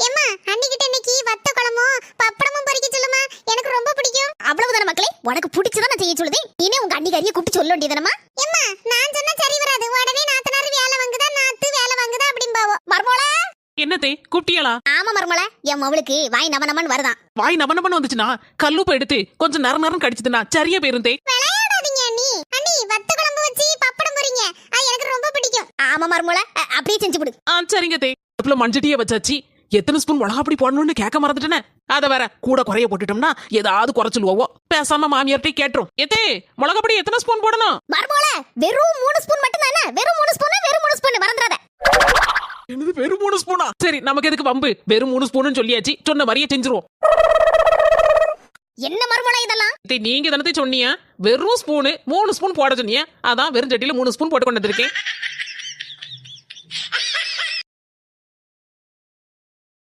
ஏம்மா அன்னிக்கிட்ட இன்னைக்கு வத்த குழம்பும் பப்படமும் பொரிக்க சொல்லுமா, எனக்கு ரொம்ப பிடிக்கும். அவ்வளவுதான மக்களே, உனக்கு பிடிச்சதா நான் செய்ய சொல்லுதே. இனிமே உங்க அண்ணிக்காரியை கூப்பிட்டு சொல்ல வேண்டியதானமா? ஏம்மா நான் சொன்னா சரி வராது. உடனே நாத்தனார் வேலை வாங்குதா, நாத்து வேலை வாங்குதா அப்படிம்பாவோ. மர்மோள என்னத்தே கூப்பிட்டியலா? ஆமா மர்மோள, என் மவளுக்கு வாய் நமனமன் வருதான். வாய் நபனபன் வந்துச்சுன்னா கல்லுப்ப எடுத்து கொஞ்சம் நரம் கடிச்சதுன்னா சரியா போயிருந்தே. விளையாடாதீங்க அண்ணி. அண்ணி வத்த குழம்பு வச்சு பப்படம் பொரிங்க, அது எனக்கு ரொம்ப பிடிக்கும். ஆமா மர்மோள, அப்படியே செஞ்சு விடு. சரிங்க தே. அதுல மஞ்சட்டியே வச்சாச்சு. எத்தனை ஸ்பூன் மிளகா பொடி போடணும்னு கேட்க மறந்துட்டேனே. அத வேற கூட குறைய போட்டுட்டோம்னா ஏதாவது குறைச்சலுவோம். பேசாம மாமியார்ட்டே கேட்டுரும். எத்தே மிளகா பொடி எத்தனை ஸ்பூன் போடணும்? மர்மோள வெறும் 3 ஸ்பூன் மட்டும் தானே. வெறும் 3 ஸ்பூன் மறந்துடாத. என்னது வெறும் 3 ஸ்பூனா? சரி நமக்கு எதுக்கு வம்பு, வெறும் 3 ஸ்பூன் சொல்லியாச்சு, சொன்ன மாதிரியே செஞ்சிருவோம். என்ன மர்மோள இதெல்லாம்? நீங்க தானே சொன்னீங்க வெறும் ஸ்பூனு 3 ஸ்பூன் போட சொன்னீங்க. அதான் வெறும் சட்டியில 3 ஸ்பூன் போட்டு கொண்டு வந்திருக்கேன்.